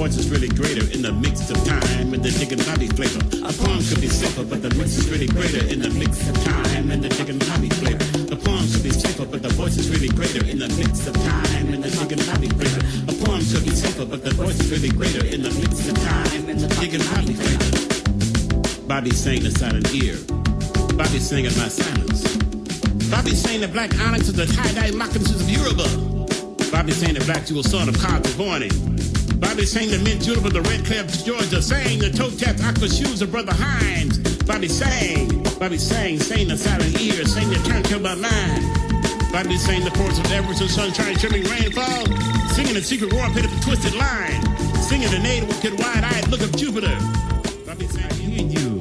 voice is really greater in the mix of time and the digging body flavor. A poem could be safer, but the mix is really greater in the mix of time and the digging body flavor. The poem could be safer, but the voice is really greater in the mix of time and the digging body flavor. A poem could be safer, but the voice is really greater in the mix of time and the digging body flavor. Bobby sang the silent ear. Bobby sang in my silence. Bobby sang the black onyx of the tie-dye moccasins of Yoruba. Bobby sang the black jewel son of Cobb of Borning. Bobby sang the mint julep of the red clay of Georgia. Sang the toe-tapped aqua shoes of Brother Hines. Bobby sang the silent ear, sang the turntable my mind. Bobby sang the chorus of Everton sunshine, trimming rainfall. Singing the secret roar pit of the twisted line. Singing the native wicked wide-eyed look of Jupiter. Bobby sang, I hear you.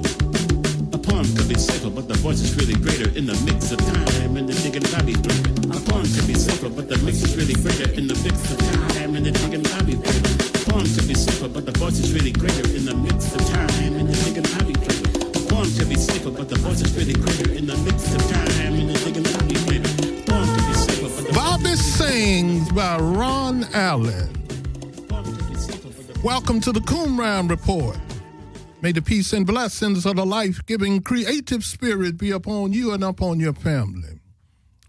A poem could be safer, but the voice is really greater in the mix of time and the digging Bobby flavor. A poem could be safer, but the mix is really greater in the mix of time and the digging Bobby flavor. A poem could be safer, but the voice is really greater in the mix of time and the digging Bobby flavor. A poem could be safer, but the voice is really greater in the mix of time and the digging Bobby flavor. A poem could be safer, but the Bobby Sings by Ron Allen. Welcome to the Coomran Report. May the peace and blessings of the life-giving creative spirit be upon you and upon your family.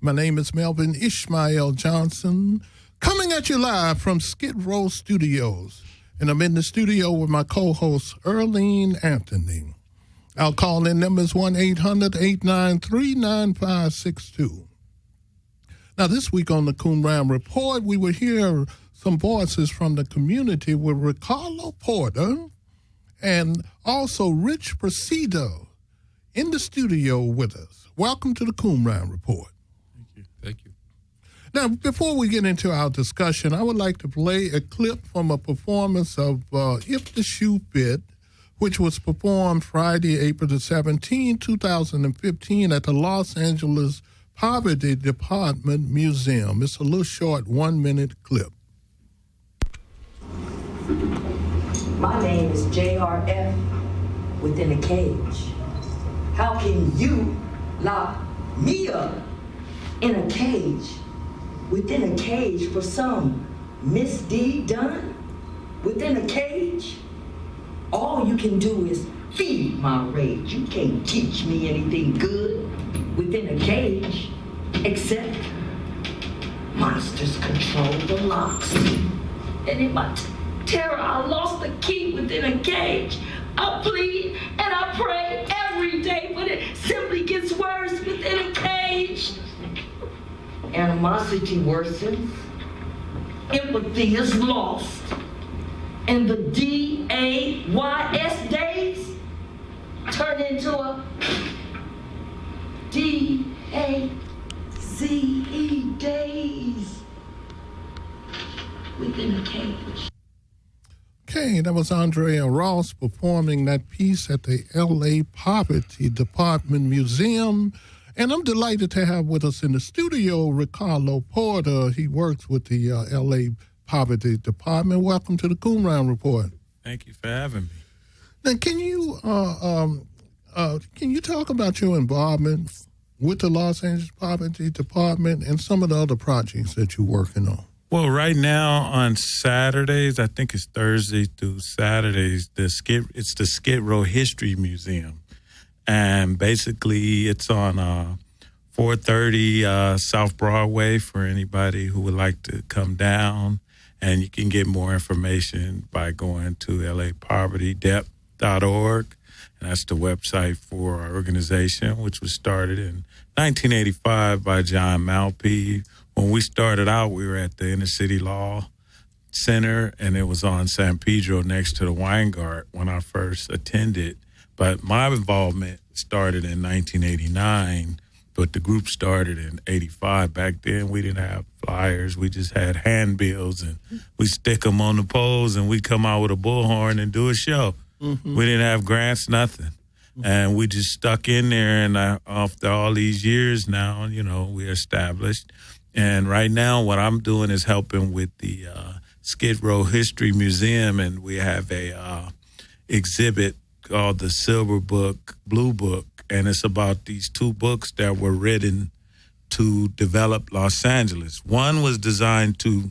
My name is Melvin Ishmael Johnson, coming at you live from Skidrow Studios. And I'm in the studio with my co-host, Earlene Anthony. Our call-in number is 1-800-893-9562. Now, this week on the Coomran Report, we will hear some voices from the community with Ricardo Porter and also Rich Presido in the studio with us. Welcome to the Coomran Report. Thank you. Now, before we get into our discussion, I would like to play a clip from a performance of If the Shoe Fit, which was performed Friday, April the 17th, 2015 at the Los Angeles Poverty Department Museum. It's a little short 1-minute clip. My name is JRF within a cage. How can you lock me up in a cage, within a cage for some misdeed done? Within a cage? All you can do is feed my rage. You can't teach me anything good within a cage, except monsters control the locks. And in my terror, I lost the key within a cage. I plead and I pray every day, but it simply gets worse within a cage. Animosity worsens, empathy is lost, and the DAYS days turn into a DAZE days within a cage. Okay, that was Andrea Ross performing that piece at the L.A. Poverty Department Museum. And I'm delighted to have with us in the studio Ricardo Porter. He works with the L.A. Poverty Department. Welcome to the Coomran Report. Thank you for having me. Now, can you talk about your involvement with the Los Angeles Poverty Department and some of the other projects that you're working on? Well, right now on Saturdays, I think it's Thursday through Saturdays, it's the Skidrow History Museum. And basically it's on 430 South Broadway for anybody who would like to come down. And you can get more information by going to lapovertydep.org. And that's the website for our organization, which was started in 1985 by John Malpe. When we started out, we were at the Inner City Law Center, and it was on San Pedro next to the Weingart when I first attended. But my involvement started in 1989, but the group started in 85. Back then, we didn't have flyers. We just had handbills, and we stick them on the poles, and we come out with a bullhorn and do a show. Mm-hmm. We didn't have grants, nothing. And we just stuck in there, and after all these years now, we're established. And right now, what I'm doing is helping with the Skidrow History Museum, and we have a exhibit called the Silver Book, Blue Book, and it's about these two books that were written to develop Los Angeles. One was designed to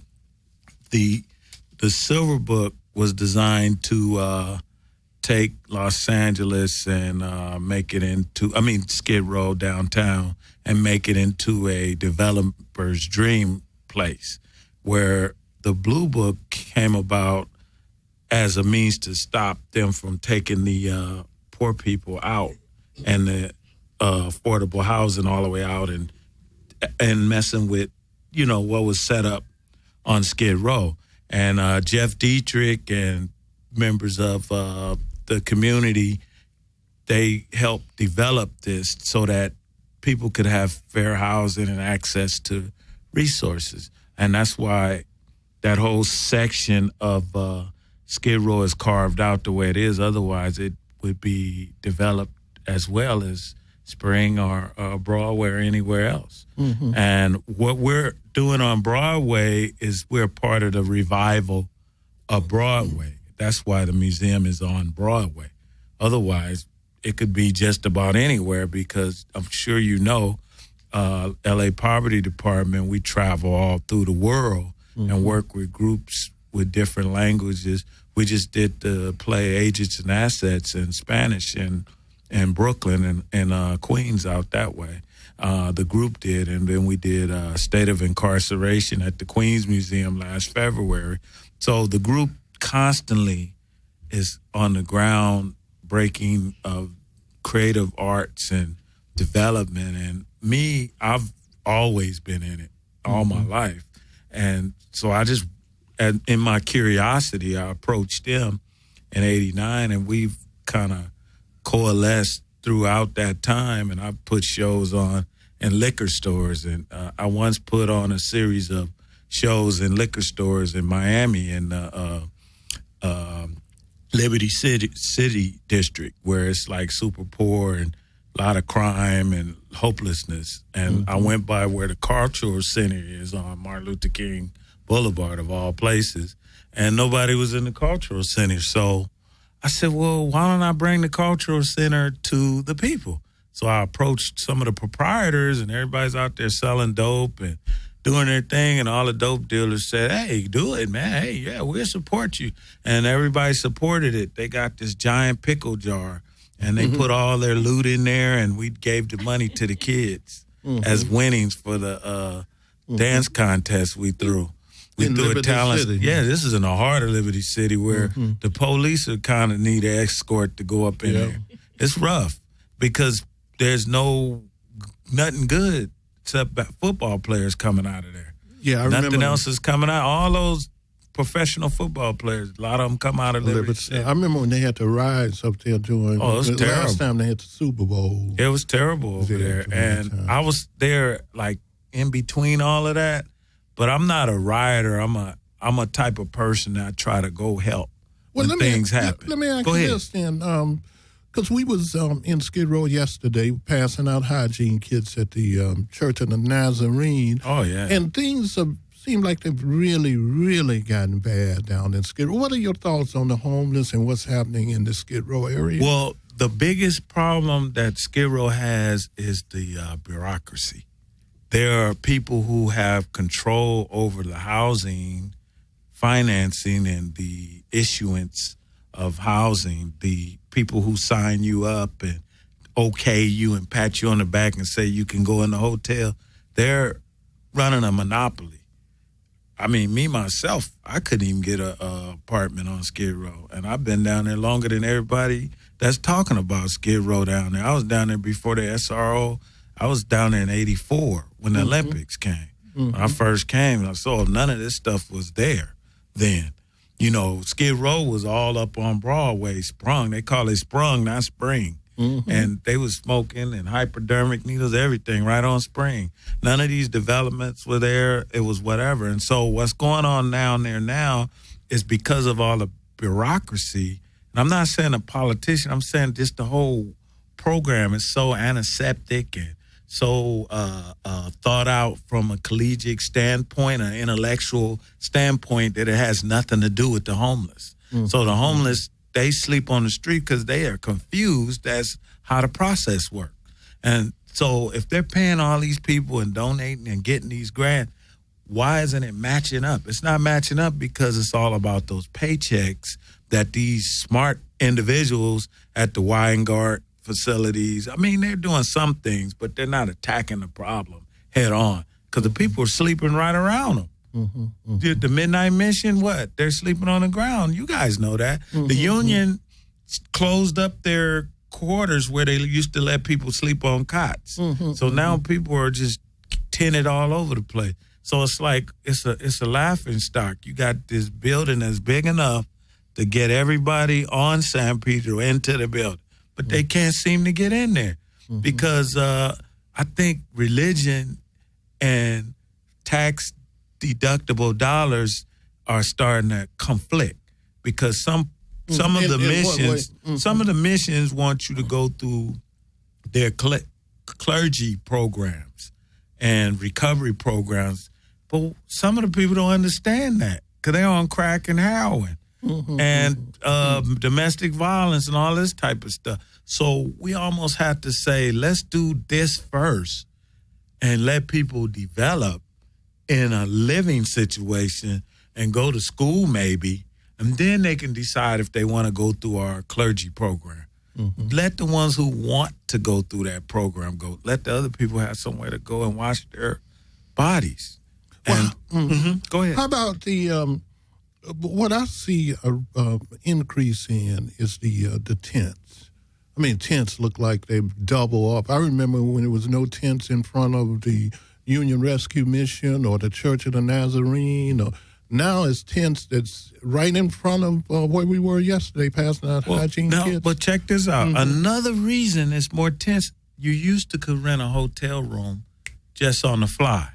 the Silver Book was designed to take Los Angeles and make it into, Skid Row downtown, and make it into a developer's dream place, where the Blue Book came about as a means to stop them from taking the poor people out and the affordable housing all the way out and messing with, what was set up on Skid Row. And Jeff Dietrich and members of the community, they helped develop this so that people could have fair housing and access to resources. And that's why that whole section of Skid Row is carved out the way it is. Otherwise, it would be developed as well as Spring or Broadway or anywhere else. Mm-hmm. And what we're doing on Broadway is we're part of the revival of Broadway. That's why the museum is on Broadway. Otherwise, it could be just about anywhere, because I'm sure LA Poverty Department, we travel all through the world and work with groups with different languages. We just did the play Agents and Assets in Spanish in Brooklyn and Queens out that way. The group did, and then we did State of Incarceration at the Queens Museum last February. So the group constantly is on the ground breaking of creative arts and development. And me, I've always been in it all my life. And so in my curiosity, I approached them in 89, and we've kind of coalesced throughout that time. And I've put shows on in liquor stores. And I once put on a series of shows in liquor stores in Miami in Liberty City District, where it's like super poor and a lot of crime and hopelessness. And I went by where the Cultural Center is on Martin Luther King Boulevard, of all places, and nobody was in the Cultural Center. So I said, well, why don't I bring the Cultural Center to the people? So I approached some of the proprietors, and everybody's out there selling dope and doing their thing, and all the dope dealers said, hey, do it, man. Hey, yeah, we'll support you. And everybody supported it. They got this giant pickle jar, and they put all their loot in there, and we gave the money to the kids as winnings for the dance contest we threw. We threw a talent. City. Yeah, this is in the heart of Liberty City, where the police are kind of need an escort to go up in there. It's rough because there's nothing good except football players coming out of there. Yeah, I remember. Nothing else is coming out. All those professional football players, a lot of them come out of Liberty City. I remember when they had the riots up there doing. Oh, it was terrible. Last time they had the Super Bowl. It was terrible over there. And I was there like in between all of that. But I'm not a rioter. I'm a type of person that try to go help when things happen. Let me ask you this then, because we was in Skid Row yesterday passing out hygiene kits at the Church of the Nazarene. Oh yeah, and things seem like they've really, really gotten bad down in Skid Row. What are your thoughts on the homeless and what's happening in the Skid Row area? Well, the biggest problem that Skid Row has is the bureaucracy. There are people who have control over the housing, financing, and the issuance of housing. The people who sign you up and okay you and pat you on the back and say you can go in the hotel, they're running a monopoly. I mean, me, myself, I couldn't even get an apartment on Skid Row. And I've been down there longer than everybody that's talking about Skid Row down there. I was down there before the SRO. I was down there in 84 when the Olympics came. When I first came, I saw none of this stuff was there then. Skid Row was all up on Broadway, sprung. They call it sprung, not spring. And they was smoking and hypodermic needles, everything right on Spring. None of these developments were there. It was whatever. And so what's going on down there now is because of all the bureaucracy. And I'm not saying a politician. I'm saying just the whole program is so antiseptic and so thought out from a collegiate standpoint, an intellectual standpoint, that it has nothing to do with the homeless. So the homeless, they sleep on the street because they are confused as how the process works. And so if they're paying all these people and donating and getting these grants, why isn't it matching up? It's not matching up because it's all about those paychecks that these smart individuals at the Weingart facilities, I mean, they're doing some things, but they're not attacking the problem head on because the people are sleeping right around them. The Midnight Mission, what? They're sleeping on the ground. You guys know that. The union closed up their quarters where they used to let people sleep on cots. So now people are just tented all over the place. So it's like it's a laughing stock. You got this building that's big enough to get everybody on San Pedro into the building, but they can't seem to get in there because I think religion and tax deductible dollars are starting to conflict because some of the missions want you to go through their clergy programs and recovery programs, but some of the people don't understand that because they're on crack and heroin and domestic violence and all this type of stuff. So we almost have to say, let's do this first and let people develop in a living situation and go to school maybe, and then they can decide if they want to go through our clergy program. Let the ones who want to go through that program go. Let the other people have somewhere to go and wash their bodies. And go ahead. How about the what I see a increase in is the tents. I mean, tents look like they double up. I remember when there was no tents in front of the Union Rescue Mission or the Church of the Nazarene. Or now it's tents that's right in front of where we were yesterday, passing out hygiene kits. But check this out. Another reason it's more tents, you used to could rent a hotel room just on the fly,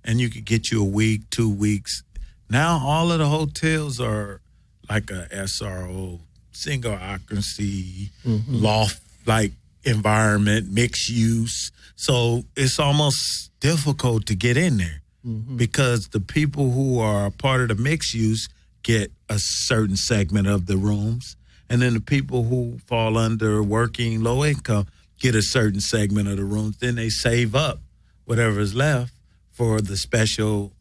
and you could get you a week, 2 weeks. Now all of the hotels are like a SRO, single occupancy, loft-like environment, mixed use. So it's almost difficult to get in there because the people who are part of the mixed use get a certain segment of the rooms, and then the people who fall under working low income get a certain segment of the rooms. Then they save up whatever is left for the special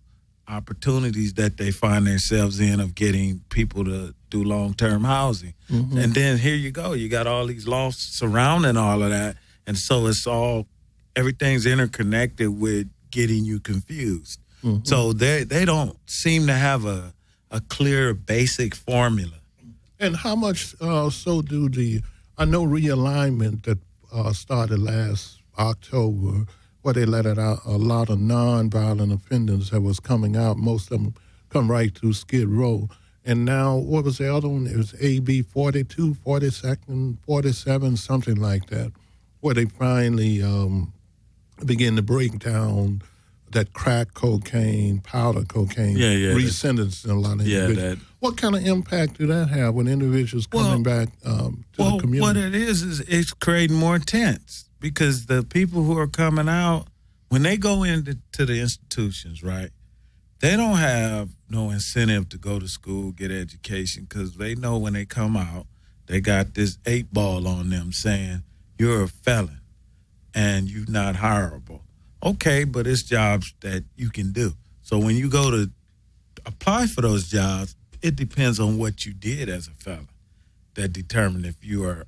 opportunities that they find themselves in of getting people to do long-term housing. And then here you go. You got all these lofts surrounding all of that. And so everything's interconnected with getting you confused. So they don't seem to have a clear basic formula. And how much so do I know realignment that started last October, where they let it out a lot of nonviolent offenders that was coming out. Most of them come right through Skidrow. And now, what was the other one? It was AB 42, 42nd, 47, something like that, where they finally begin to break down that crack cocaine, powder cocaine, resentenced a lot of individuals. What kind of impact do that have when individuals coming back to the community? What it is it's creating more tents because the people who are coming out, when they go into the institutions, right, they don't have no incentive to go to school, get education, because they know when they come out, they got this 8-ball on them saying, you're a felon and you're not hireable. Okay, but it's jobs that you can do. So when you go to apply for those jobs, it depends on what you did as a felon that determine if you are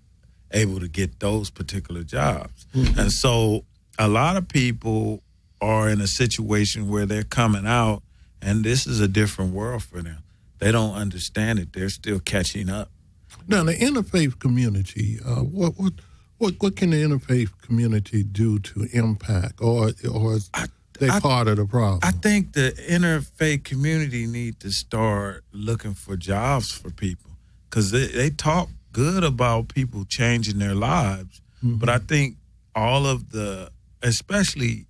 able to get those particular jobs. And so a lot of people are in a situation where they're coming out and this is a different world for them. They don't understand it. They're still catching up. Now, the interfaith community, what can the interfaith community do to impact, or is they part of the problem? I think the interfaith community need to start looking for jobs for people because they talk good about people changing their lives, but I think all of especially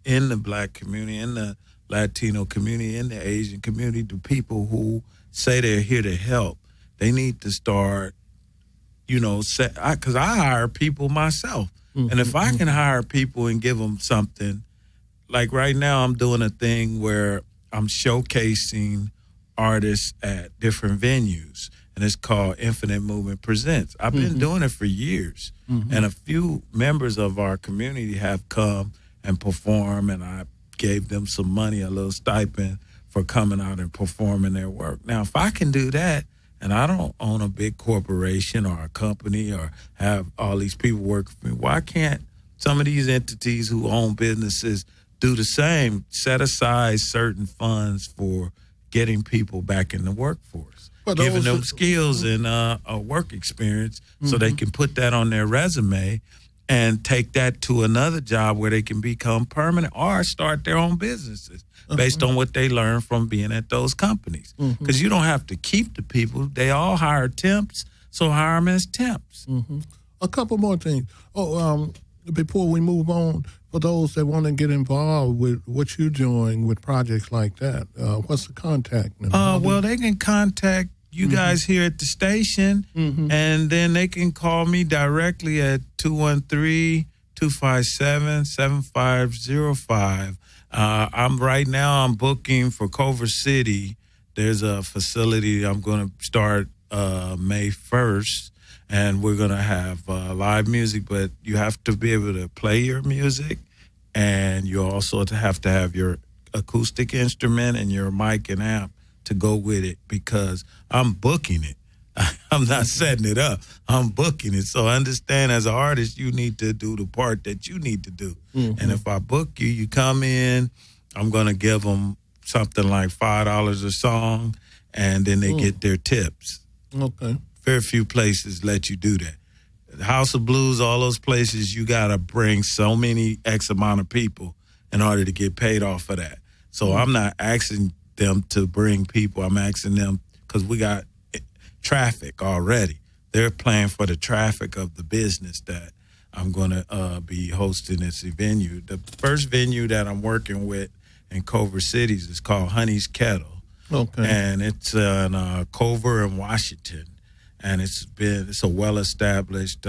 in the Black community, in the Latino community, in the Asian community, the people who say they're here to help, they need to start, because I hire people myself. And if I can hire people and give them something, like right now I'm doing a thing where I'm showcasing artists at different venues, and it's called Infinite Movement Presents. I've been doing it for years, and a few members of our community have come and perform, and I gave them some money, a little stipend for coming out and performing their work. Now, if I can do that, and I don't own a big corporation or a company or have all these people work for me, why can't some of these entities who own businesses do the same, set aside certain funds for getting people back in the workforce, giving them skills and a work experience so they can put that on their resume and take that to another job where they can become permanent or start their own businesses based on what they learn from being at those companies. Because you don't have to keep the people. They all hire temps, so hire them as temps. A couple more things. Before we move on, for those that want to get involved with what you're doing with projects like that, what's the contact number? Well, they can contact you guys here at the station, and then they can call me directly at 213-257-7505. I'm booking for Culver City. There's a facility I'm going to start May 1st, and we're going to have live music, but you have to be able to play your music, and you also have to have your acoustic instrument and your mic and amp to go with it, because I'm booking it. I'm not setting it up. I'm booking it. So understand, as an artist, you need to do the part that you need to do. And if I book you, you come in, I'm going to give them something like $5 a song, and then they get their tips. Okay. Very few places let you do that. The House of Blues, all those places, you got to bring so many X amount of people in order to get paid off of that. So I'm not asking them to bring people. I'm asking them because we got traffic already. They're playing for the traffic of the business that I'm going to be hosting this venue. The first venue that I'm working with in Culver City is called Honey's Kettle. Okay. And it's in Culver and Washington. And it's a well-established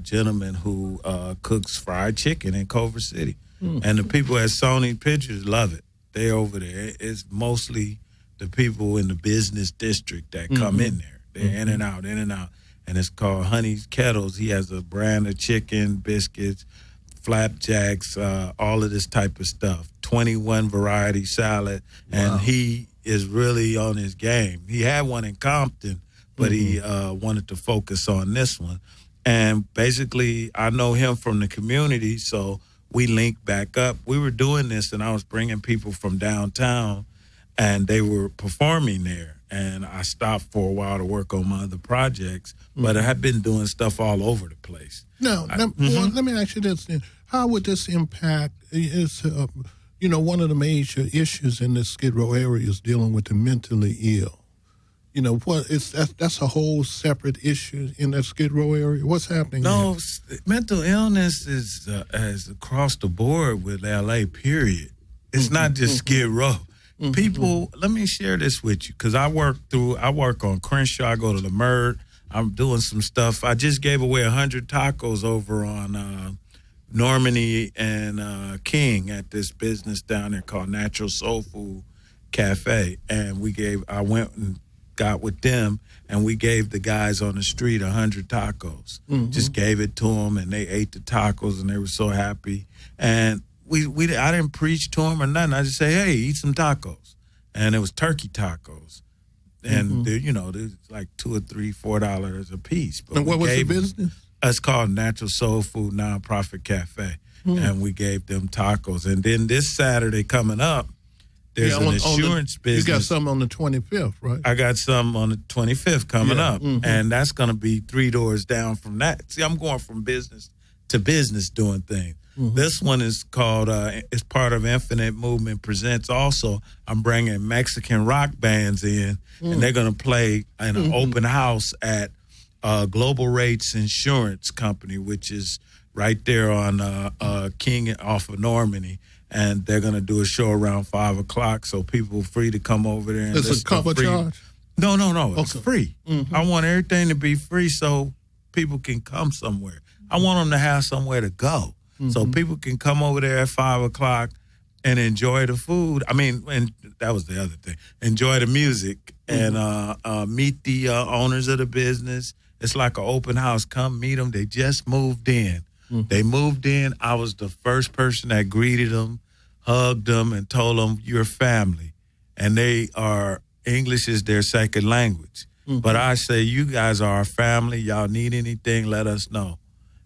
gentleman who cooks fried chicken in Culver City. And the people at Sony Pictures love it. They over there. It's mostly the people in the business district that come in there. They're in and out, in and out. And it's called Honey's Kettles. He has a brand of chicken, biscuits, flapjacks, all of this type of stuff. 21 variety salad. And he is really on his game. He had one in Compton, but he wanted to focus on this one. And basically, I know him from the community, so we linked back up. We were doing this, and I was bringing people from downtown, and they were performing there. And I stopped for a while to work on my other projects, but I have been doing stuff all over the place. Now, let me ask you this then. How would this impact, one of the major issues in the Skidrow area is dealing with the mentally ill. That's a whole separate issue in that Skidrow area. What's happening No, there? mental illness is across the board with LA, period. It's not just Skid Row. People, let me share this with you, because I work on Crenshaw, I go to the Murd, I'm doing some stuff. I just gave away 100 tacos over on Normandy and King at this business down there called Natural Soul Food Cafe. And I went and got with them, and we gave the guys on the street 100 tacos. Just gave it to them, and they ate the tacos, and they were so happy. And I didn't preach to them or nothing. I just say, hey, eat some tacos. And it was turkey tacos. And they're like $2 or $3, $4 a piece. But and what was the business? It's called Natural Soul Food Nonprofit Cafe. And we gave them tacos. And then this Saturday coming up, there's an insurance business. You got some on the 25th, right? I got some on the 25th coming up. And that's going to be 3 doors down from that. See, I'm going from business to business doing things. This one is called, it's part of Infinite Movement Presents. Also, I'm bringing Mexican rock bands in, and they're going to play in an open house at Global Rates Insurance Company, which is right there on King off of Normandy. And they're going to do a show around 5 o'clock, so people are free to come over there. And it's a cover charge? No. It's free. I want everything to be free so people can come somewhere. I want them to have somewhere to go. So people can come over there at 5 o'clock and enjoy the food. I mean, and that was the other thing. Enjoy the music and meet the owners of the business. It's like an open house. Come meet them. They just moved in. They moved in. I was the first person that greeted them hugged them, and told them, you're family. And English is their second language. Mm-hmm. But I say, you guys are our family. Y'all need anything, let us know.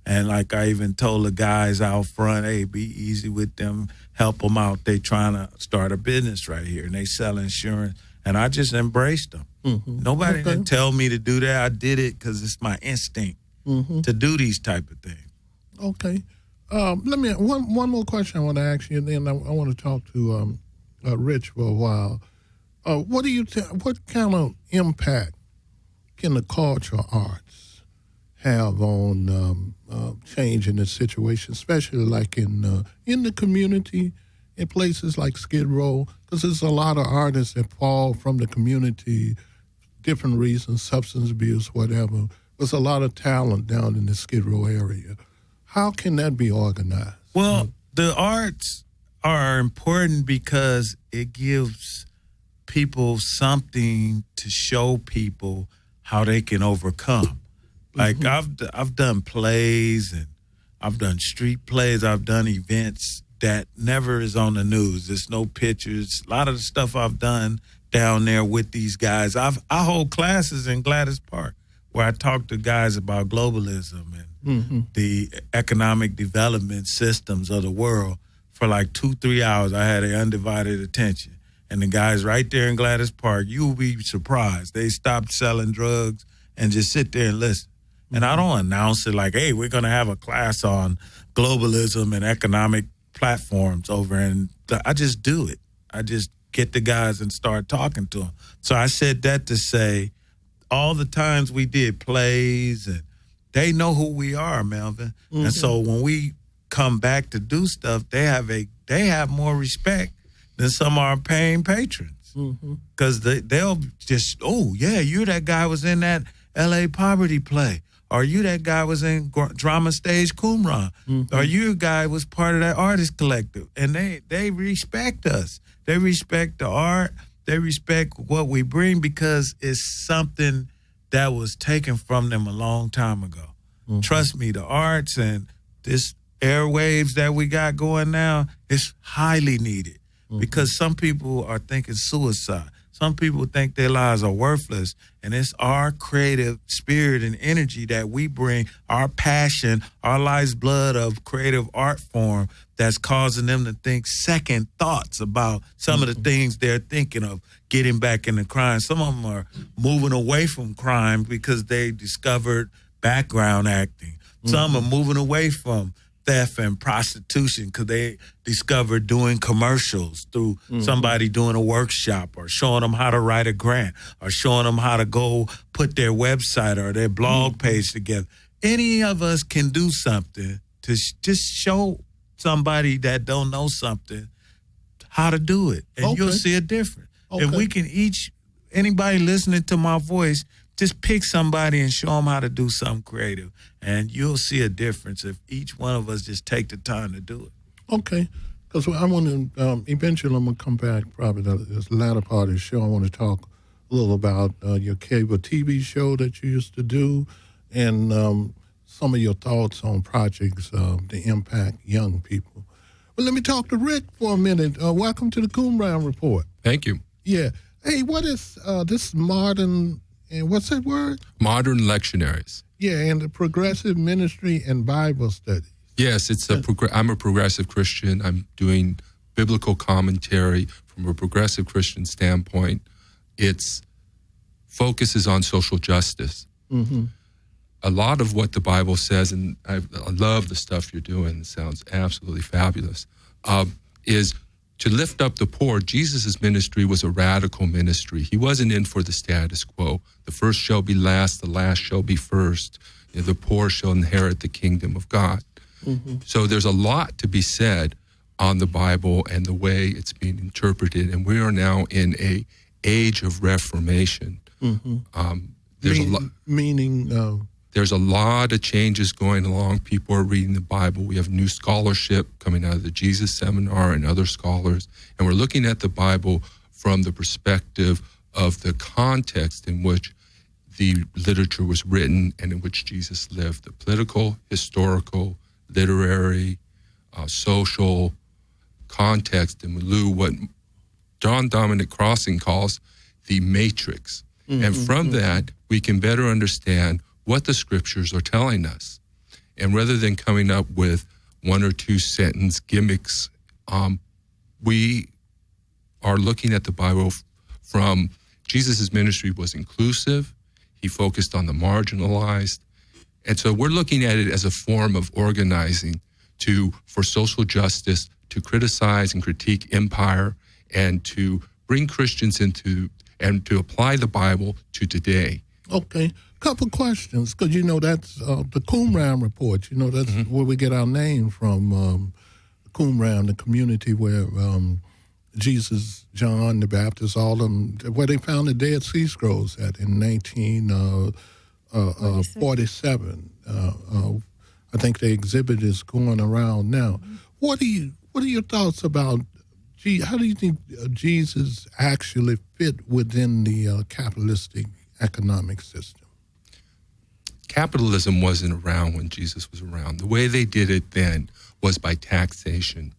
And like I even told the guys out front, hey, be easy with them, help them out. They trying to start a business right here, and they sell insurance. And I just embraced them. Mm-hmm. Nobody didn't tell me to do that. I did it because it's my instinct to do these type of things. Okay. Let me one more question I want to ask you, and then I want to talk to Rich for a while. What do you what kind of impact can the cultural arts have on changing the situation, especially like in the community, in places like Skidrow? Because there's a lot of artists that fall from the community, different reasons, substance abuse, whatever. There's a lot of talent down in the Skidrow area. How can that be organized? Well, the arts are important because it gives people something to show people how they can overcome. Like I've done plays, and I've done street plays. I've done events that never is on the news. There's no pictures. A lot of the stuff I've done down there with these guys. I hold classes in Gladys Park where I talk to guys about globalism and the economic development systems of the world for like 2-3 hours. I had their undivided attention. And the guys right there in Gladys Park, you'll be surprised. They stopped selling drugs and just sit there and listen. And I don't announce it like, hey, we're going to have a class on globalism and economic platforms over. And I just do it. I just get the guys and start talking to them. So I said that to say all the times we did plays, and they know who we are, Melvin. And so when we come back to do stuff, they have more respect than some of our paying patrons. Because they'll just, oh, yeah, you're that guy was in that L.A. poverty play. Or you that guy was in drama stage Qumran. Or you guy was part of that artist collective. And they respect us. They respect the art. They respect what we bring because it's something that was taken from them a long time ago. Trust me, the arts and this airwaves that we got going now, it's highly needed because some people are thinking suicide. Some people think their lives are worthless, and it's our creative spirit and energy that we bring, our passion, our life's blood of creative art form that's causing them to think second thoughts about some of the things they're thinking of, getting back into crime. Some of them are moving away from crime because they discovered background acting. Some are moving away from theft and prostitution because they discovered doing commercials through somebody doing a workshop or showing them how to write a grant or showing them how to go put their website or their blog page together. Any of us can do something to just show somebody that don't know something how to do it, and you'll see a difference. If we can anybody listening to my voice, just pick somebody and show them how to do something creative, and you'll see a difference if each one of us just take the time to do it. Okay, because I want to, eventually I'm going to come back probably this latter part of the show. I want to talk a little about your cable TV show that you used to do and some of your thoughts on projects to impact young people. But let me talk to Rick for a minute. Welcome to the Qumran Report. Thank you. Yeah. Hey, what is this modern... And what's that word? Modern lectionaries. Yeah, and the progressive ministry and Bible studies. Yes, I'm a progressive Christian. I'm doing biblical commentary from a progressive Christian standpoint. Its focuses on social justice. A lot of what the Bible says, and I love the stuff you're doing, it sounds absolutely fabulous, is to lift up the poor. Jesus' ministry was a radical ministry. He wasn't in for the status quo. The first shall be last, the last shall be first. The poor shall inherit the kingdom of God. So there's a lot to be said on the Bible and the way it's being interpreted. And we are now in an age of reformation. There's a lot of changes going along. People are reading the Bible. We have new scholarship coming out of the Jesus Seminar and other scholars. And we're looking at the Bible from the perspective of the context in which the literature was written and in which Jesus lived. The political, historical, literary, social context in Lou what John Dominic Crossan calls the matrix. And from that, we can better understand what the scriptures are telling us. And rather than coming up with one or two sentence gimmicks, we are looking at the Bible from Jesus' ministry was inclusive. He focused on the marginalized. And so we're looking at it as a form of organizing for social justice, to criticize and critique empire, and to bring Christians into and to apply the Bible to today. Okay. Couple questions, because that's the Qumran report. That's where we get our name from, Qumran, the community where Jesus, John the Baptist, all of them, where they found the Dead Sea Scrolls at in 1947. I think the exhibit is going around now. What are your thoughts about? How do you think Jesus actually fit within the capitalistic economic system? Capitalism wasn't around when Jesus was around. The way they did it then was by taxation.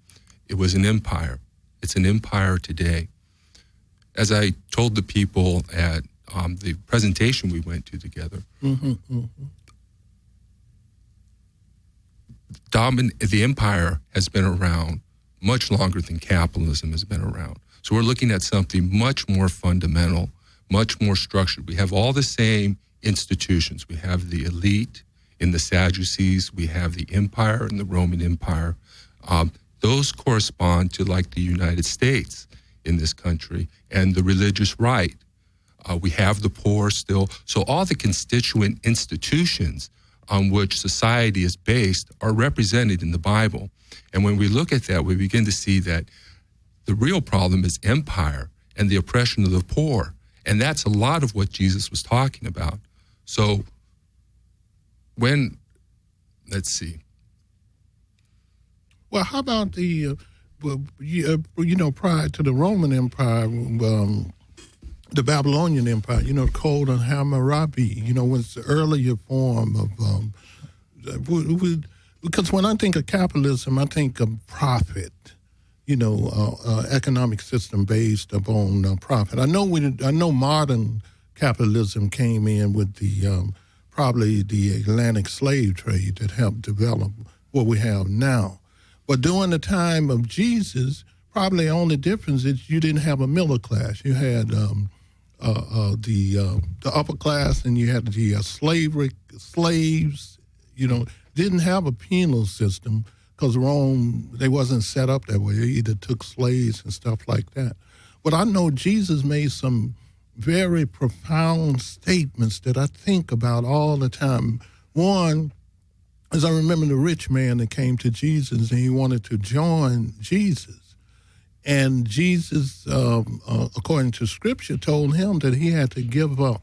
It was an empire. It's an empire today. As I told the people at the presentation we went to together, the empire has been around much longer than capitalism has been around. So we're looking at something much more fundamental, much more structured. We have all the same institutions. We have the elite in the Sadducees. We have the empire in the Roman Empire. Those correspond to like the United States in this country and the religious right. We have the poor still. So all the constituent institutions on which society is based are represented in the Bible. And when we look at that, we begin to see that the real problem is empire and the oppression of the poor. And that's a lot of what Jesus was talking about. So let's see. Well, how about the, prior to the Roman Empire, the Babylonian Empire, Code and Hammurabi, was the earlier form of, because when I think of capitalism, I think of profit, economic system based upon profit. I know modern capitalism came in with the probably the Atlantic slave trade that helped develop what we have now. But during the time of Jesus, probably the only difference is you didn't have a middle class. You had the upper class, and you had the slaves. Didn't have a penal system because Rome, they wasn't set up that way. They either took slaves and stuff like that. But I know Jesus made some very profound statements that I think about all the time. One, as I remember the rich man that came to Jesus and he wanted to join Jesus. And Jesus, according to Scripture, told him that he had to give up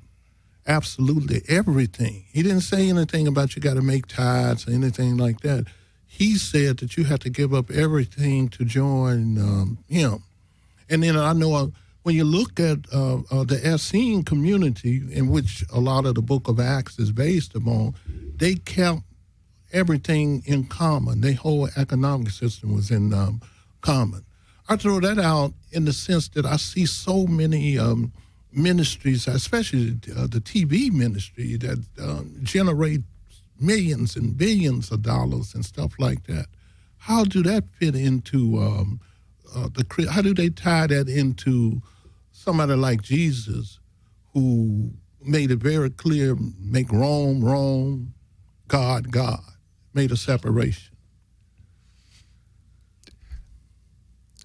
absolutely everything. He didn't say anything about you got to make tithes or anything like that. He said that you had to give up everything to join him. And then I know when you look at the Essene community, in which a lot of the book of Acts is based upon, they kept everything in common. Their whole economic system was in common. I throw that out in the sense that I see so many ministries, especially the TV ministry, that generate millions and billions of dollars and stuff like that. How do that fit into how do they tie that into somebody like Jesus, who made it very clear, make Rome, Rome, God, God, made a separation?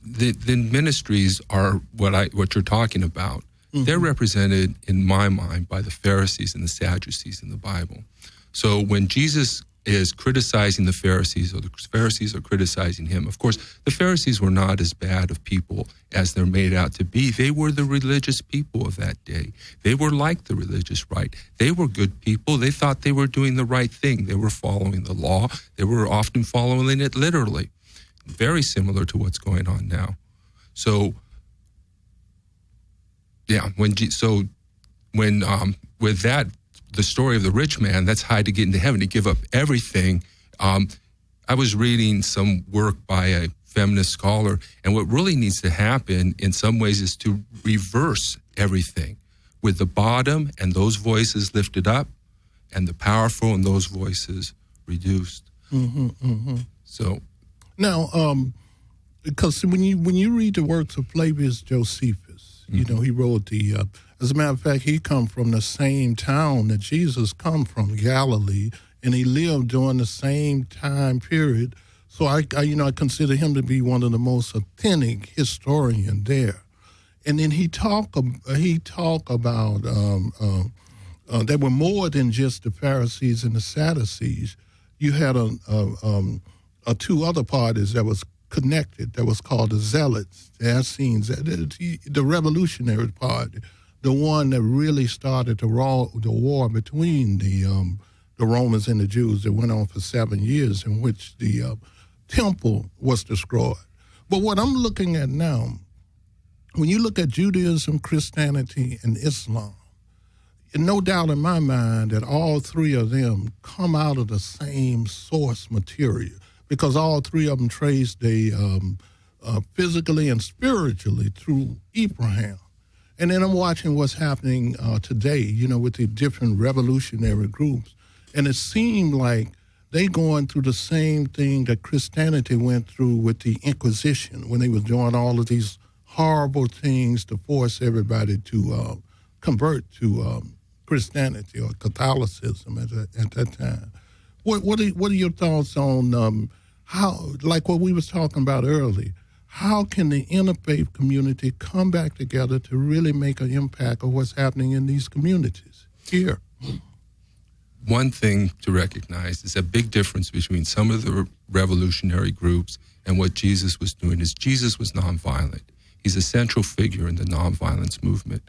The ministries are what you're talking about. Mm-hmm. They're represented, in my mind, by the Pharisees and the Sadducees in the Bible. So when Jesus is criticizing the Pharisees, or the Pharisees are criticizing him, of course, the Pharisees were not as bad of people as they're made out to be. They were the religious people of that day. They were like the religious right. They were good people. They thought they were doing the right thing. They were following the law. They were often following it literally. Very similar to what's going on now. So, yeah, with that, the story of the rich man, that's how to get into heaven, to give up everything. I was reading some work by a feminist scholar. And what really needs to happen in some ways is to reverse everything, with the bottom and those voices lifted up, and the powerful and those voices reduced. So now, because when you read the works of Flavius Josephus, you know, he wrote the. As a matter of fact, he come from the same town that Jesus come from, Galilee, and he lived during the same time period. So I consider him to be one of the most authentic historian there. And then he talk about there were more than just the Pharisees and the Sadducees. You had two other parties that was connected, that was called the Zealots, the Essenes, the Revolutionary Party, the one that really started the war between the Romans and the Jews that went on for 7 years, in which the temple was destroyed. But what I'm looking at now, when you look at Judaism, Christianity, and Islam, no doubt in my mind that all three of them come out of the same source material, because all three of them trace physically and spiritually through Abraham. And then I'm watching what's happening today, you know, with the different revolutionary groups. And it seemed like they going through the same thing that Christianity went through with the Inquisition, when they was doing all of these horrible things to force everybody to convert to Christianity or Catholicism at that time. What are your thoughts on how, like what we was talking about earlier, how can the interfaith community come back together to really make an impact of what's happening in these communities here? One thing to recognize is a big difference between some of the revolutionary groups and what Jesus was doing is Jesus was nonviolent. He's a central figure in the nonviolence movement.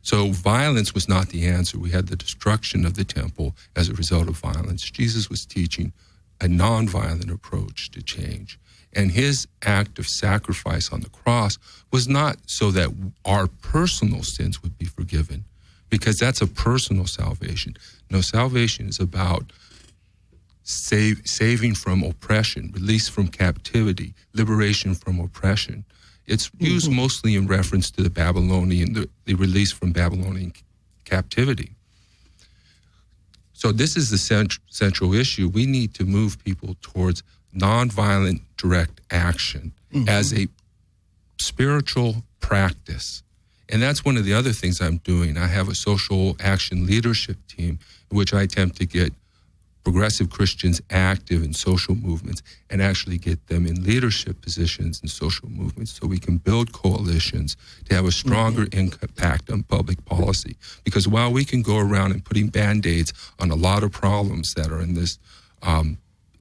So violence was not the answer. We had the destruction of the temple as a result of violence. Jesus was teaching a nonviolent approach to change. And his act of sacrifice on the cross was not so that our personal sins would be forgiven, because that's a personal salvation. No, salvation is about saving from oppression, release from captivity, liberation from oppression. It's used mostly in reference to the Babylonian, the release from Babylonian captivity. So this is the central issue. We need to move people towards nonviolent direct action as a spiritual practice. And that's one of the other things I'm doing. I have a social action leadership team in which I attempt to get progressive Christians active in social movements and actually get them in leadership positions in social movements so we can build coalitions to have a stronger impact on public policy. Because while we can go around and putting Band-Aids on a lot of problems that are in this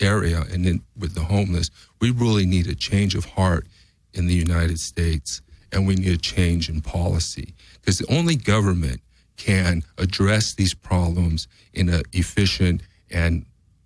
area and with the homeless, we really need a change of heart in the United States, and we need a change in policy, because only government can address these problems in an efficient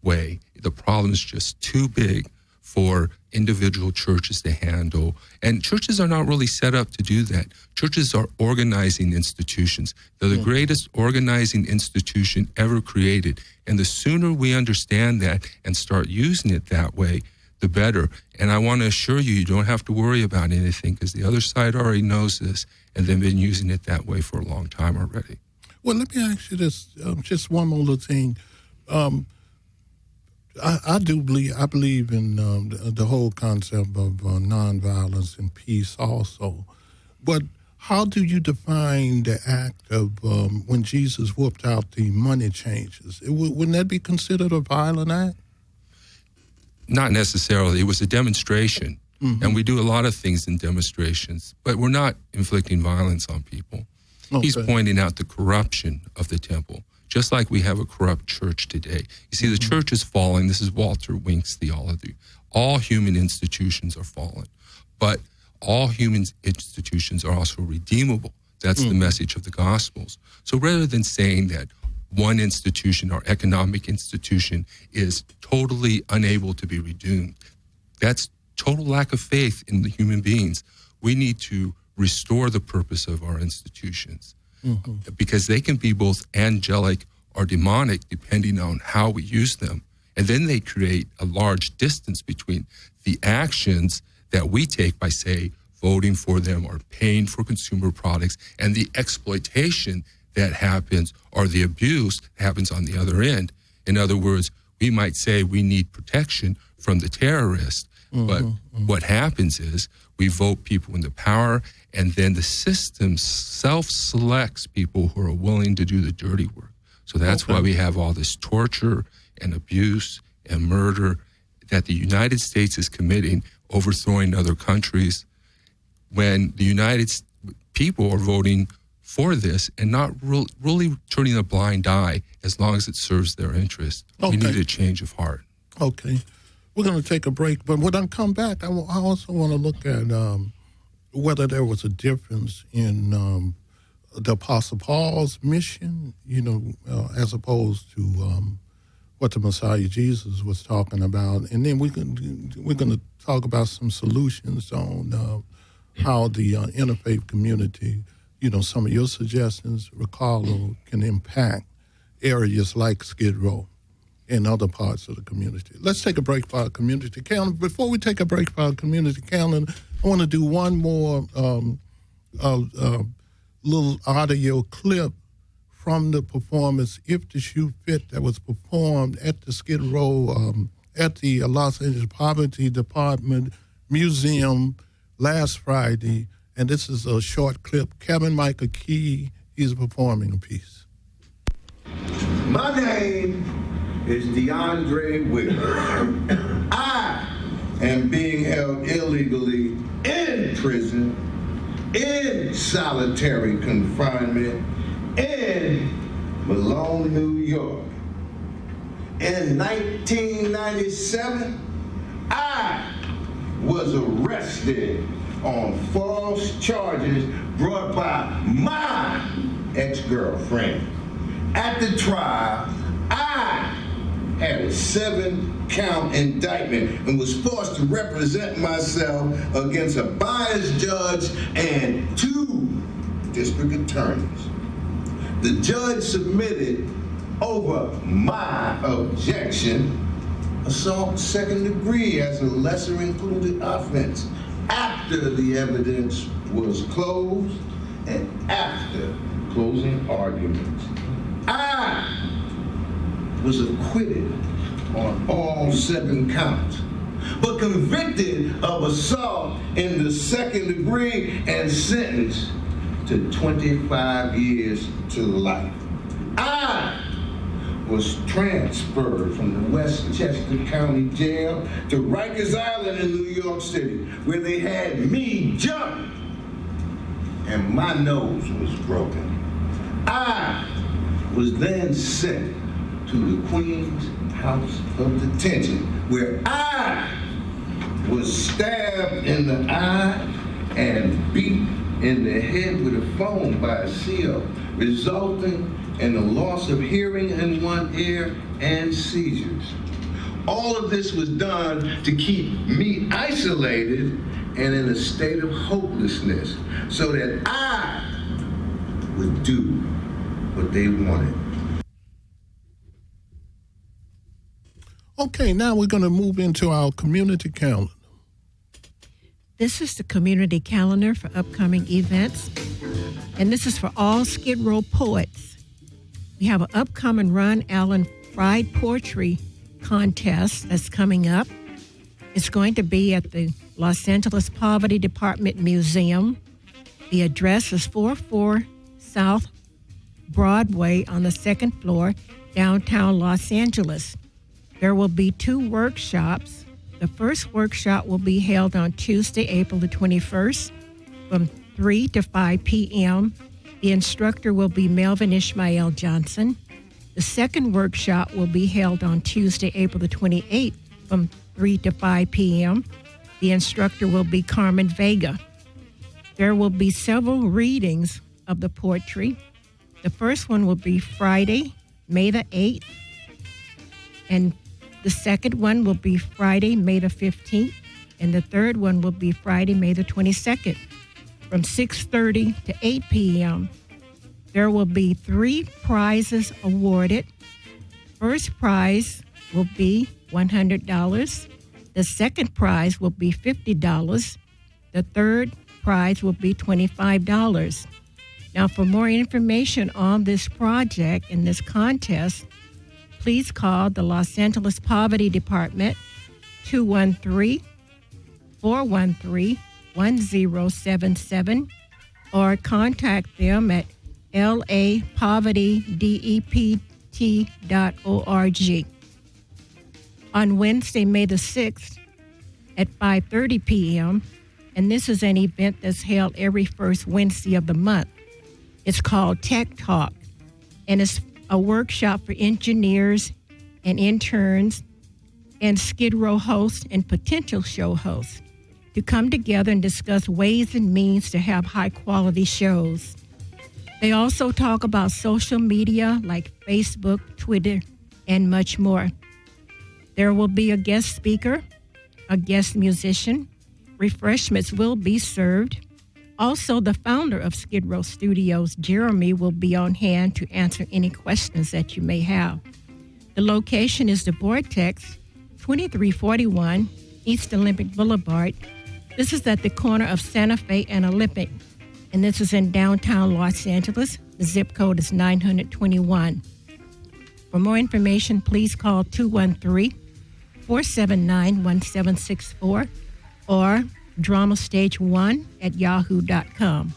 way. The problem is just too big for individual churches to handle, and churches are not really set up to do that. Churches are organizing institutions. They're the greatest organizing institution ever created, and the sooner we understand that and start using it that way, the better. And I want to assure you, you don't have to worry about anything, because the other side already knows this, and they've been using it that way for a long time already. Well, let me ask you this, just one more little thing. I believe in the whole concept of nonviolence and peace also. But how do you define the act of when Jesus whooped out the money changers? Wouldn't that be considered a violent act? Not necessarily. It was a demonstration. And we do a lot of things in demonstrations, but we're not inflicting violence on people. Okay. He's pointing out the corruption of the temple, just like we have a corrupt church today. You see, the church is falling. This is Walter Wink's theology. All human institutions are fallen, but all human institutions are also redeemable. That's the message of the Gospels. So rather than saying that one institution or economic institution is totally unable to be redeemed, that's total lack of faith in the human beings. We need to restore the purpose of our institutions, because they can be both angelic or demonic depending on how we use them. And then they create a large distance between the actions that we take by, say, voting for them or paying for consumer products, and the exploitation that happens or the abuse that happens on the other end. In other words, we might say we need protection from the terrorist, but what happens is we vote people into power, and then the system self-selects people who are willing to do the dirty work. So that's why we have all this torture and abuse and murder that the United States is committing, overthrowing other countries, when the people are voting for this and not really turning a blind eye as long as it serves their interest. We need a change of heart. Okay. We're going to take a break, but when I come back, I also want to look at whether there was a difference in the Apostle Paul's mission, as opposed to what the Messiah Jesus was talking about. And then we're going to talk about some solutions on how the interfaith community, some of your suggestions, Ricardo, can impact areas like Skidrow and other parts of the community. Let's take a break for our community calendar. Before we take a break for our community calendar, I want to do one more little audio clip from the performance, If the Shoe Fit, that was performed at the Skidrow, at the Los Angeles Poverty Department Museum last Friday. And this is a short clip. Kevin Michael Key, he's performing a piece. My name is DeAndre Wiggins. I am being held illegally in prison, in solitary confinement, in Malone, New York. In 1997, I was arrested on false charges brought by my ex-girlfriend. At the trial, I had a 7-count indictment and was forced to represent myself against a biased judge and 2 district attorneys. The judge submitted over my objection assault second degree as a lesser included offense after the evidence was closed and after closing arguments. I was acquitted on all 7 counts, but convicted of assault in the second degree and sentenced to 25 years to life. I was transferred from the Westchester County Jail to Rikers Island in New York City, where they had me jumped and my nose was broken. I was then sent to the Queen's House of Detention, where I was stabbed in the eye and beat in the head with a phone by a CO, resulting in the loss of hearing in one ear and seizures. All of this was done to keep me isolated and in a state of hopelessness so that I would do what they wanted. Okay, now we're going to move into our community calendar. This is the community calendar for upcoming events, and this is for all Skid Row poets. We have an upcoming Ron Allen Fried Poetry Contest that's coming up. It's going to be at the Los Angeles Poverty Department Museum. The address is 44 South Broadway on the 2nd floor, downtown Los Angeles. There will be 2 workshops. The first workshop will be held on Tuesday, April the 21st from 3 to 5 p.m. The instructor will be Melvin Ishmael Johnson. The second workshop will be held on Tuesday, April the 28th from 3 to 5 p.m. The instructor will be Carmen Vega. There will be several readings of the poetry. The first one will be Friday, May the 8th, and the second one will be Friday, May the 15th, and the third one will be Friday, May the 22nd, from 6:30 to 8 p.m. There will be 3 prizes awarded. First prize will be $100. The second prize will be $50. The third prize will be $25. Now, for more information on this project and this contest, please call the Los Angeles Poverty Department 213-413-1077 or contact them at lapovertydept.org. On Wednesday, May the 6th at 5:30 p.m., and this is an event that's held every first Wednesday of the month. It's called Tech Talk, and it's a workshop for engineers and interns and Skidrow hosts and potential show hosts to come together and discuss ways and means to have high-quality shows. They also talk about social media like Facebook, Twitter, and much more. There will be a guest speaker, a guest musician. Refreshments will be served. Also, the founder of Skidrow Studios, Jeremy, will be on hand to answer any questions that you may have. The location is the Vortex, 2341 East Olympic Boulevard. This is at the corner of Santa Fe and Olympic, and this is in downtown Los Angeles. The zip code is 921. For more information, please call 213-479-1764 or dramastage1@yahoo.com.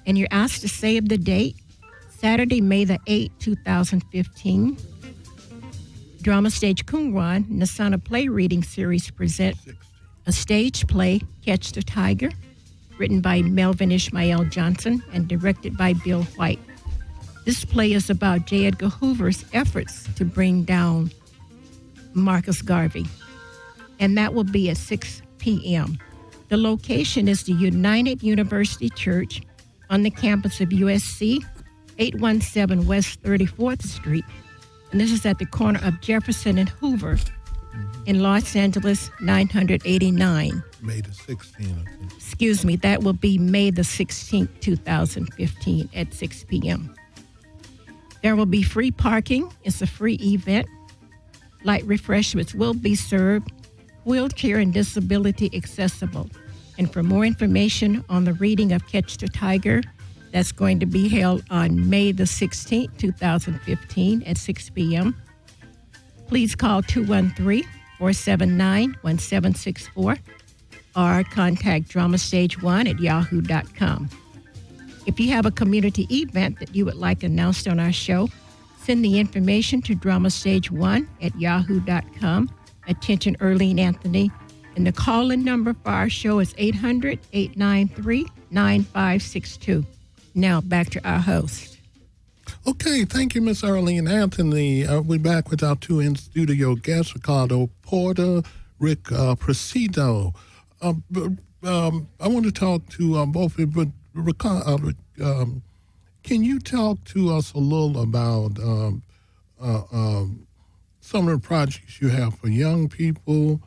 And you're asked to save the date, Saturday, May the 8th, 2015. Drama Stage Qumran Nasana Play Reading Series present a stage play, Catch the Tiger, written by Melvin Ishmael Johnson and directed by Bill White. This play is about J. Edgar Hoover's efforts to bring down Marcus Garvey, and that will be at 6 p.m. The location is the United University Church on the campus of USC, 817 West 34th Street, and this is at the corner of Jefferson and Hoover in Los Angeles, 989. May the 16th, I think. Excuse me, that will be May the 16th, 2015 at 6 p.m. There will be free parking. It's a free event. Light refreshments will be served, wheelchair and disability accessible. And for more information on the reading of Catch the Tiger, that's going to be held on May the 16th, 2015 at 6 p.m., please call 213-479-1764 or contact dramastage1@yahoo.com. If you have a community event that you would like announced on our show, send the information to dramastage1@yahoo.com. Attention, Earlene Anthony. And the call-in number for our show is 800-893-9562. Now, back to our host. Okay, thank you, Miss Arlene Anthony. We're back with our two in-studio guests, Ricardo Porter, Rick Presido. I want to talk to both of you, but Ricardo, can you talk to us a little about some of the projects you have for young people?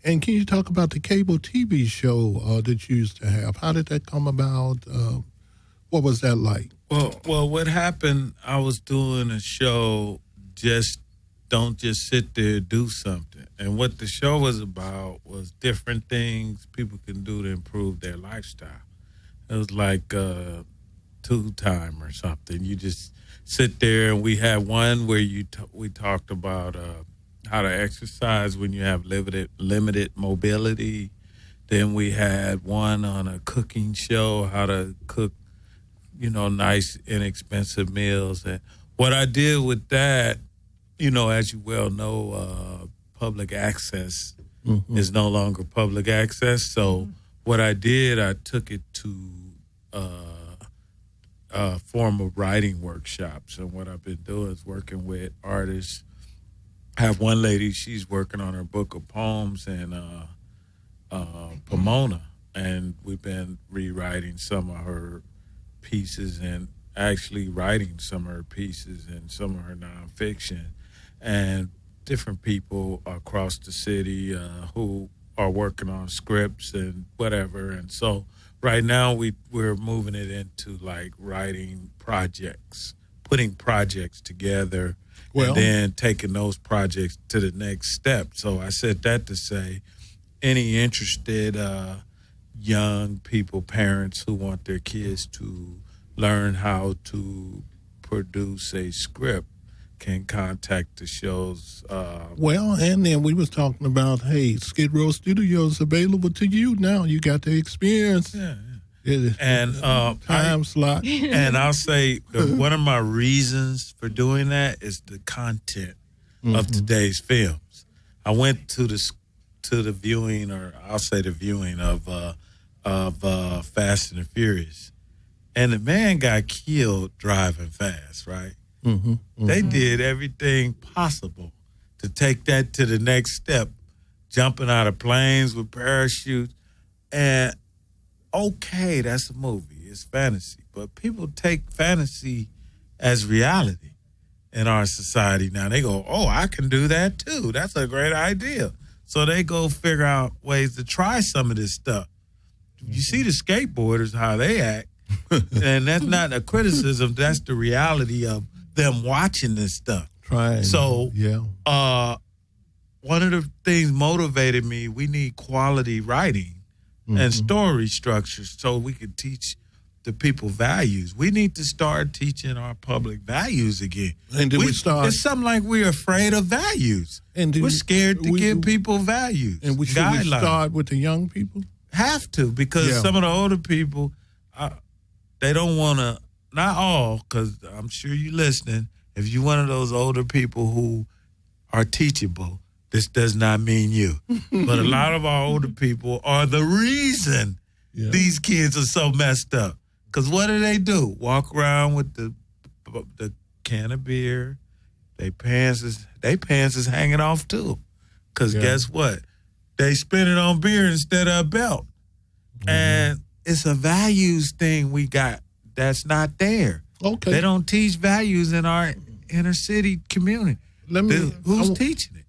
And can you talk about the cable TV show that you used to have? How did that come about? What was that like? Well, what happened, I was doing a show, don't just sit there and do something. And what the show was about was different things people can do to improve their lifestyle. It was like Two Time or something. You just sit there, and we had one where we talked about how to exercise when you have limited mobility. Then we had one on a cooking show, how to cook, nice, inexpensive meals. And what I did with that, as you well know, public access is no longer public access. So what I did, I took it to a form of writing workshops. And what I've been doing is working with artists. I have one lady, she's working on her book of poems in Pomona. And we've been rewriting some of her pieces and actually writing some of her pieces and some of her nonfiction. And different people across the city who are working on scripts and whatever. And so right now we're moving it into like writing projects, putting projects together Well, and then taking those projects to the next step. So I said that to say, any interested young people, parents who want their kids to learn how to produce a script can contact the show's. Well, and then we was talking about, hey, Skidrow Studios available to you now. You got the experience. Yeah. And time slot. And I'll say one of my reasons for doing that is the content of today's films. I went to the viewing, or I'll say the viewing of Fast and the Furious, and the man got killed driving fast. Right? They did everything possible to take that to the next step, jumping out of planes with parachutes, and okay, that's a movie. It's fantasy. But people take fantasy as reality in our society now. They go, oh, I can do that too. That's a great idea. So they go figure out ways to try some of this stuff. You see the skateboarders, how they act. And that's not a criticism. That's the reality of them watching this stuff. Trying. So yeah. One of the things motivated me, we need quality writing and story structures so we can teach the people values. We need to start teaching our public values again. And we start? It's something like we're afraid of values. And we're scared to give people values. And we should start with the young people? Have to, because some of the older people, they don't want to, not all, because I'm sure you're listening, if you're one of those older people who are teachable, this does not mean you. But a lot of our older people are the reason these kids are so messed up. Because what do? Walk around with the can of beer. They pants is hanging off too. Because guess what? They spend it on beer instead of a belt. And it's a values thing we got that's not there. Okay. They don't teach values in our inner city community. Who's teaching it?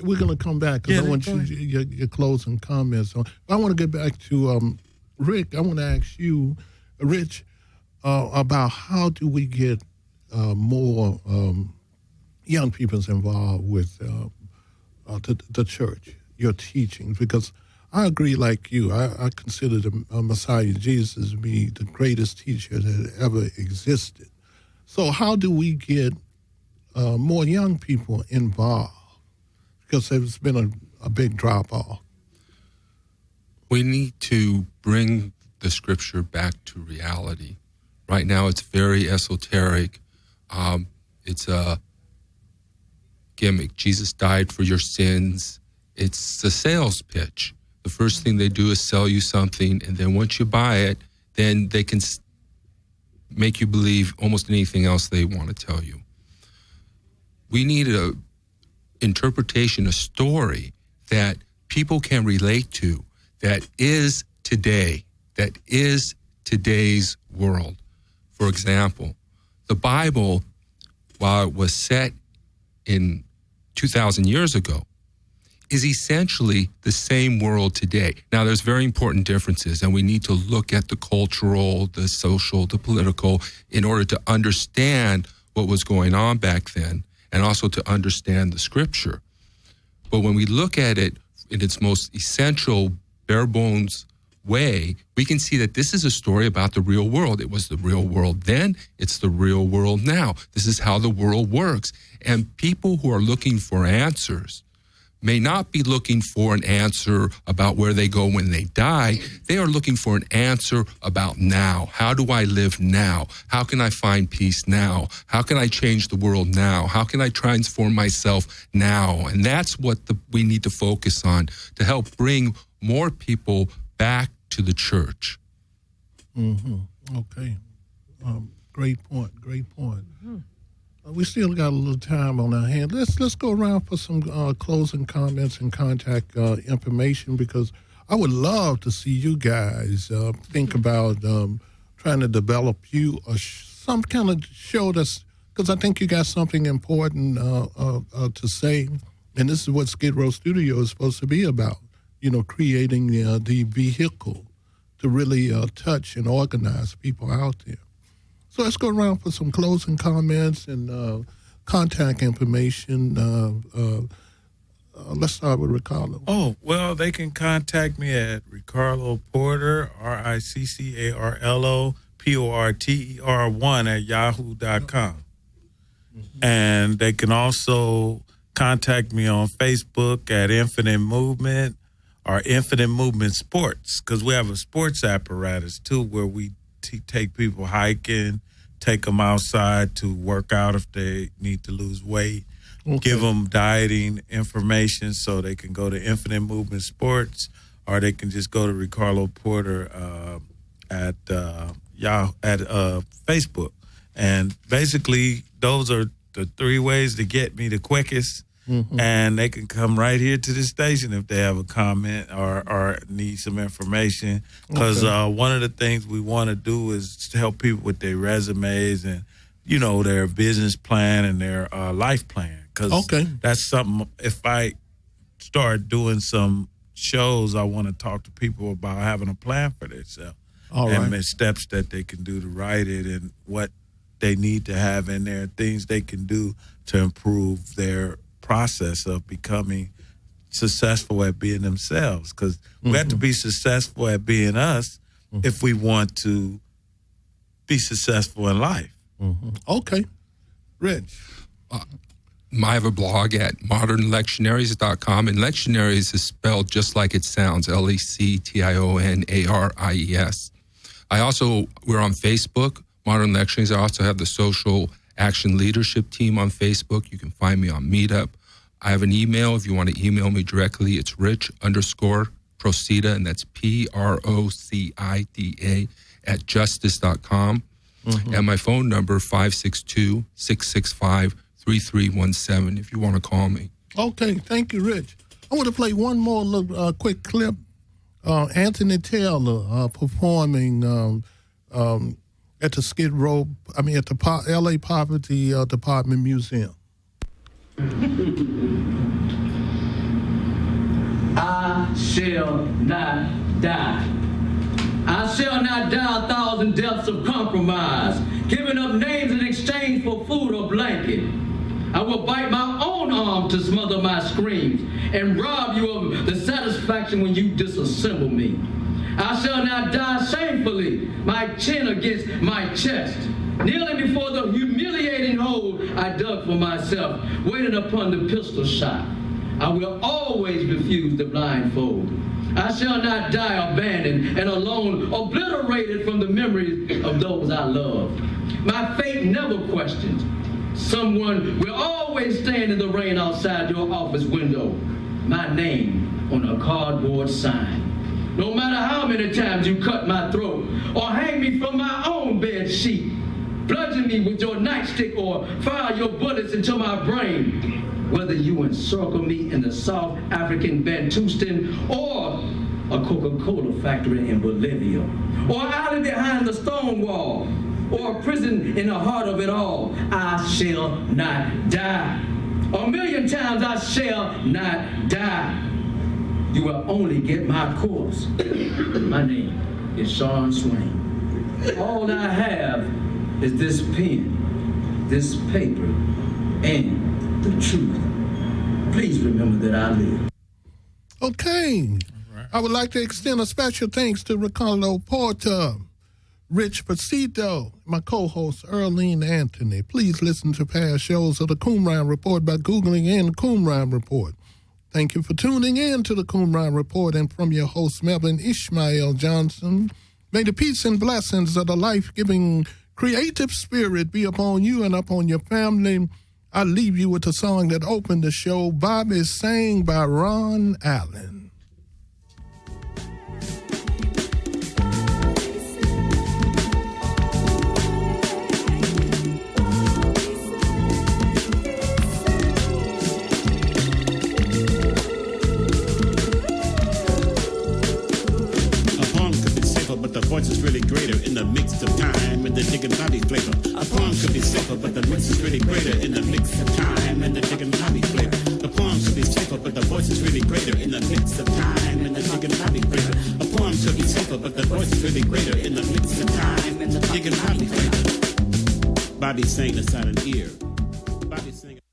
We're going to come back because I want your closing comments. I want to get back to Rick. I want to ask you, Rich, about how do we get more young people involved with the church, your teachings? Because I agree like you. I consider the Messiah Jesus to be the greatest teacher that ever existed. So how do we get more young people involved? Because there's been a big drop-off. We need to bring the scripture back to reality. Right now it's very esoteric. It's a gimmick. Jesus died for your sins. It's a sales pitch. The first thing they do is sell you something, and then once you buy it, then they can make you believe almost anything else they want to tell you. We need a interpretation, a story that people can relate to, that is today, that is today's world. For example, the Bible, while it was set in 2,000 years ago, is essentially the same world today. Now, there's very important differences, and we need to look at the cultural, the social, the political, in order to understand what was going on back then, and also to understand the scripture. But when we look at it in its most essential, bare bones way, we can see that this is a story about the real world. It was the real world then, it's the real world now. This is how the world works. And people who are looking for answers may not be looking for an answer about where they go when they die. They are looking for an answer about now. How do I live now? How can I find peace now? How can I change the world now? How can I transform myself now? And that's what we need to focus on to help bring more people back to the church. Okay. Great point. We still got a little time on our hand. Let's go around for some closing comments and contact information, because I would love to see you guys think about trying to develop some kind of show that's, because I think you got something important to say, and this is what Skidrow Studio is supposed to be about. Creating the vehicle to really touch and organize people out there. So let's go around for some closing comments and contact information. Let's start with Ricardo. Oh, well, they can contact me at Ricardo Porter, RICCARLOPORTER1 at yahoo.com. And they can also contact me on Facebook at Infinite Movement or Infinite Movement Sports, because we have a sports apparatus, too, where we take people hiking, take them outside to work out if they need to lose weight. Okay. Give them dieting information so they can go to Infinite Movement Sports, or they can just go to Ricardo Porter at Facebook. And basically, those are the three ways to get me the quickest. Mm-hmm. And they can come right here to the station if they have a comment or need some information. Because one of the things we want to do is to help people with their resumes and, their business plan and their life plan. Because that's something, if I start doing some shows, I want to talk to people about having a plan for themselves. And the steps that they can do to write it and what they need to have in there, things they can do to improve their process of becoming successful at being themselves. Because we have to be successful at being us if we want to be successful in life. Okay. Rich. I have a blog at modernlectionaries.com, and lectionaries is spelled just like it sounds, LECTIONARIES. We're on Facebook, Modern Lectionaries. I also have the Social Action Leadership Team on Facebook. You can find me on Meetup. I have an email. If you want to email me directly, it's rich_procida, and that's PROCIDA @justice.com. And my phone number, 562-665-3317, if you want to call me. Okay, thank you, Rich. I want to play one more little, quick clip. Anthony Taylor performing at the Skidrow, at the L.A. Poverty Department Museum. I shall not die. I shall not die 1,000 deaths of compromise, giving up names in exchange for food or blanket. I will bite my own arm to smother my screams and rob you of the satisfaction when you disassemble me. I shall not die shamefully, my chin against my chest, kneeling before the humiliating hole I dug for myself, waiting upon the pistol shot. I will always refuse the blindfold. I shall not die abandoned and alone, obliterated from the memories of those I love. My fate never questions. Someone will always stand in the rain outside your office window. My name on a cardboard sign. No matter how many times you cut my throat or hang me from my own bed sheet, bludgeon me with your nightstick or fire your bullets into my brain. Whether you encircle me in the South African Bantustan or a Coca-Cola factory in Bolivia, or alley behind the stone wall, or a prison in the heart of it all, I shall not die. 1,000,000 times I shall not die. You will only get my corpse. My name is Sean Swain. All I have is this pen, this paper, and the truth. Please remember that I live. Okay. I would like to extend a special thanks to Ricardo Porter, Rich Presido, my co-host Earlene Anthony. Please listen to past shows of the Coomrine Report by Googling in Coomrine Report. Thank you for tuning in to the Coomrine Report, and from your host, Melvin Ishmael Johnson, may the peace and blessings of the life-giving creative spirit be upon you and upon your family. I leave you with the song that opened the show, Bobby Sang by Ron Allen. But the voice is really greater in the mix of time and the digging body flavor. A poem could be safer, but the mix is really greater in the mix of time and the digging body flavor. The poem could be safer, but the voice is really greater in the mix of time and the digging body flavor. A poem could be safer, but the voice is really greater in the mix of time and the digging body flavor. Bobby sang the silent ear. Bobby singing.